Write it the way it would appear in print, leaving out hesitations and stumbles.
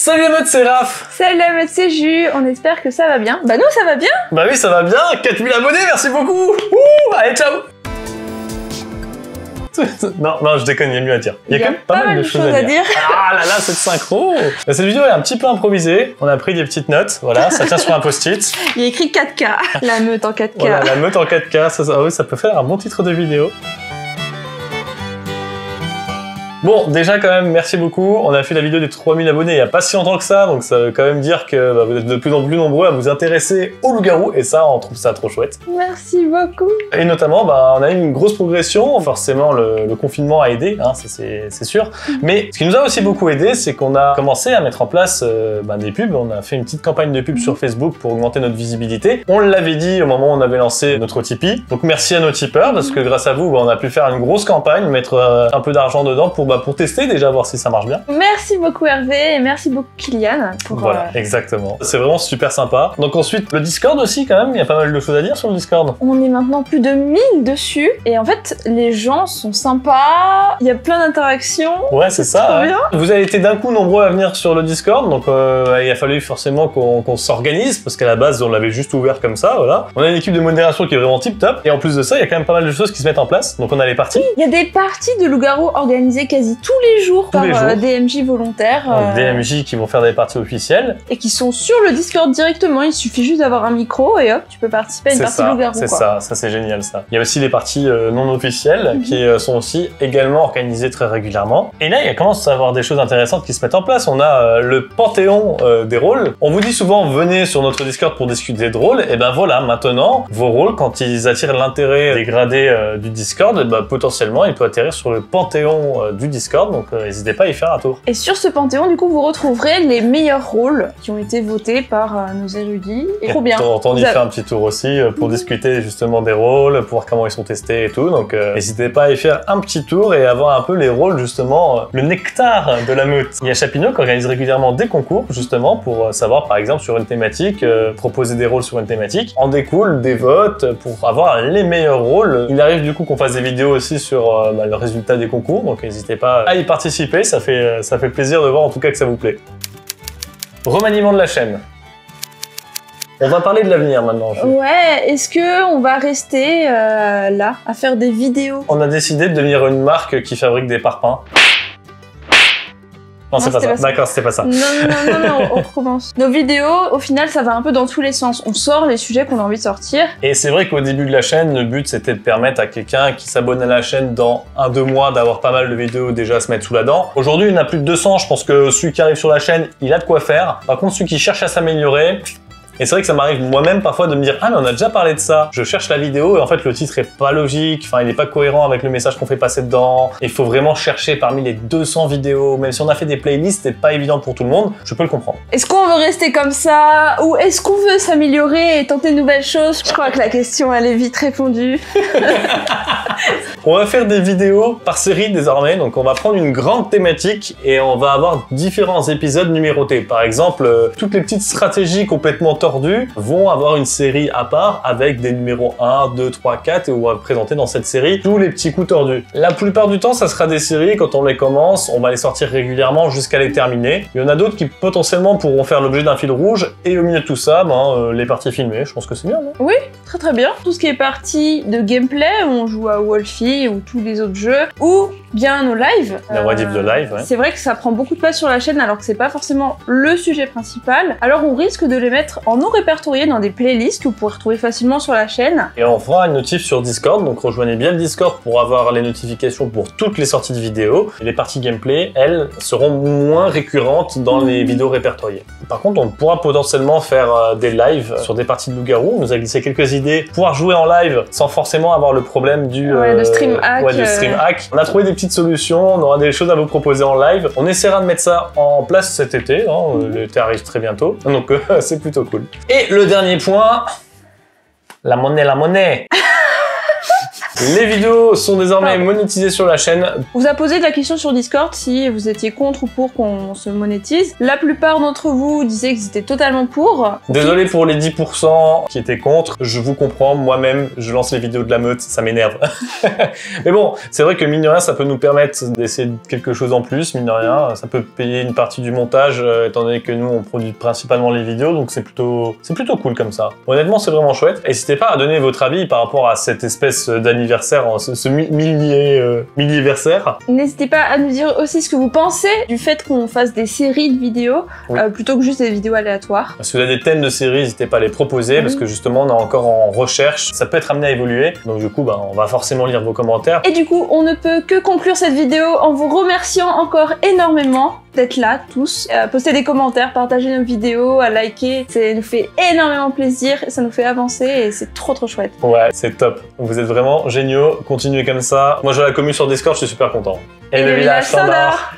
Salut la meute, c'est Raph. Salut la meute, c'est Jus. On espère que ça va bien. Bah nous, ça va bien. Bah oui, ça va bien. 4000 abonnés, merci beaucoup. Ouh, allez, ciao. Non, je déconne, il y a mieux à dire. Il y a quand même pas mal de choses à dire. Ah là là, cette synchro. Cette vidéo est un petit peu improvisée. On a pris des petites notes, voilà, ça tient sur un post-it. Il y a écrit 4K, la meute en 4K. Voilà, la meute en 4K, ça peut faire un bon titre de vidéo. Bon, déjà quand même, merci beaucoup. On a fait la vidéo des 3000 abonnés il n'y a pas si longtemps que ça, donc ça veut quand même dire que vous êtes de plus en plus nombreux à vous intéresser au loup-garou, et ça, on trouve ça trop chouette. Merci beaucoup. Et notamment, on a eu une grosse progression. Forcément, le confinement a aidé, hein, c'est sûr. Mais ce qui nous a aussi beaucoup aidé, c'est qu'on a commencé à mettre en place des pubs. On a fait une petite campagne de pub sur Facebook pour augmenter notre visibilité. On l'avait dit au moment où on avait lancé notre Tipeee. Donc merci à nos tipeurs, parce que grâce à vous, on a pu faire une grosse campagne, mettre un peu d'argent dedans pour tester déjà, voir si ça marche bien. Merci beaucoup Hervé et merci beaucoup Kylian. Voilà, exactement. C'est vraiment super sympa. Donc ensuite, le Discord aussi quand même, il y a pas mal de choses à dire sur le Discord. On est maintenant plus de 1000 dessus et en fait, les gens sont sympas, il y a plein d'interactions. Ouais, c'est ça. Trop bien. Vous avez été d'un coup nombreux à venir sur le Discord, donc il a fallu forcément qu'on s'organise, parce qu'à la base, on l'avait juste ouvert comme ça, voilà. On a une équipe de modération qui est vraiment tip top, et en plus de ça, il y a quand même pas mal de choses qui se mettent en place, donc on a les parties. Il y a des parties de loup-garou organisées quasi tous les jours par des MJ volontaires. Des MJ qui vont faire des parties officielles. Et qui sont sur le Discord directement, il suffit juste d'avoir un micro et hop, tu peux participer à une partie loup-garou. C'est ça, c'est génial ça. Il y a aussi les parties non officielles qui sont aussi également organisées très régulièrement. Et là, il commence à y avoir des choses intéressantes qui se mettent en place. On a le panthéon des rôles. On vous dit souvent, venez sur notre Discord pour discuter de rôles. Et ben voilà, maintenant, vos rôles, quand ils attirent l'intérêt des gradés du Discord, potentiellement, ils peuvent atterrir sur le panthéon du Discord. Donc n'hésitez pas à y faire un tour. Et sur ce panthéon, du coup, vous retrouverez les meilleurs rôles qui ont été votés par nos érudits. Et trop bien. On y fait un petit tour aussi pour discuter justement des rôles, pour voir comment ils sont testés et tout. Donc n'hésitez pas à y faire un petit tour et avoir un peu les rôles justement, le nectar de la meute. Il y a Chapino qui organise régulièrement des concours justement pour savoir par exemple sur une thématique, proposer des rôles sur une thématique. En découle des votes pour avoir les meilleurs rôles. Il arrive du coup qu'on fasse des vidéos aussi sur le résultat des concours, donc n'hésitez pas à y participer, ça fait plaisir de voir en tout cas que ça vous plaît. Remaniement de la chaîne. On va parler de l'avenir maintenant. Ouais, est-ce que on va rester là, à faire des vidéos? On a décidé de devenir une marque qui fabrique des parpaings. Non, c'est pas ça. D'accord, c'était pas ça. Non, on recommence. Nos vidéos, au final, ça va un peu dans tous les sens. On sort les sujets qu'on a envie de sortir. Et c'est vrai qu'au début de la chaîne, le but, c'était de permettre à quelqu'un qui s'abonne à la chaîne dans 1-2 mois d'avoir pas mal de vidéos déjà à se mettre sous la dent. Aujourd'hui, il y en a plus de 200. Je pense que celui qui arrive sur la chaîne, il a de quoi faire. Par contre, celui qui cherche à s'améliorer... Et c'est vrai que ça m'arrive moi-même parfois de me dire « Ah mais on a déjà parlé de ça !» Je cherche la vidéo et en fait le titre est pas logique, enfin il est pas cohérent avec le message qu'on fait passer dedans. Il faut vraiment chercher parmi les 200 vidéos, même si on a fait des playlists, c'est pas évident pour tout le monde, je peux le comprendre. Est-ce qu'on veut rester comme ça ou est-ce qu'on veut s'améliorer et tenter de nouvelles choses? Je crois que la question elle est vite répondue. On va faire des vidéos par série désormais, donc on va prendre une grande thématique et on va avoir différents épisodes numérotés. Par exemple, toutes les petites stratégies complètement tordues vont avoir une série à part avec des numéros 1, 2, 3, 4 et on va présenter dans cette série tous les petits coups tordus. La plupart du temps, ça sera des séries, quand on les commence, on va les sortir régulièrement jusqu'à les terminer. Il y en a d'autres qui potentiellement pourront faire l'objet d'un fil rouge et au milieu de tout ça, les parties filmées, je pense que c'est bien, non? Oui, très bien. Tout ce qui est partie de gameplay, où on joue à Wolfie ou tous les autres jeux, ou bien nos lives. La rediff de live, ouais. C'est vrai que ça prend beaucoup de place sur la chaîne alors que c'est pas forcément le sujet principal. Alors on risque de les mettre en non répertoriés dans des playlists que vous pourrez retrouver facilement sur la chaîne. Et on fera une notif sur Discord, donc rejoignez bien le Discord pour avoir les notifications pour toutes les sorties de vidéos. Et les parties gameplay, elles, seront moins récurrentes dans les vidéos répertoriées. Par contre, on pourra potentiellement faire des lives sur des parties de loup-garou. On nous a glissé quelques idées. Pouvoir jouer en live sans forcément avoir le problème du stream hack. Ouais, du stream hack. On a trouvé des petites solutions, on aura des choses à vous proposer en live. On essaiera de mettre ça en place cet été, hein. L'été arrive très bientôt, donc c'est plutôt cool. Et le dernier point, la monnaie. Les vidéos sont désormais monétisées sur la chaîne. On vous a posé de la question sur Discord si vous étiez contre ou pour qu'on se monétise. La plupart d'entre vous disaient qu'ils étaient totalement pour. Désolé pour les 10% qui étaient contre, je vous comprends, moi-même, je lance les vidéos de la meute, ça m'énerve. Mais bon, c'est vrai que mine de rien, ça peut nous permettre d'essayer quelque chose en plus, mine de rien. Ça peut payer une partie du montage, étant donné que nous, on produit principalement les vidéos, donc c'est plutôt cool comme ça. Honnêtement, c'est vraiment chouette. N'hésitez pas à donner votre avis par rapport à cette espèce d'anniversaire, ce milliversaire. N'hésitez pas à nous dire aussi ce que vous pensez du fait qu'on fasse des séries de vidéos, plutôt que juste des vidéos aléatoires. Si vous avez des thèmes de séries, n'hésitez pas à les proposer, parce que justement, on est encore en recherche. Ça peut être amené à évoluer, donc du coup, on va forcément lire vos commentaires. Et du coup, on ne peut que conclure cette vidéo en vous remerciant encore énormément d'être là, tous, à poster des commentaires, partager nos vidéos, à liker. Ça nous fait énormément plaisir, ça nous fait avancer et c'est trop chouette. Ouais, c'est top. Vous êtes vraiment géniaux. Continuez comme ça. Moi, je la commu sur Discord, je suis super content. Et le village standard.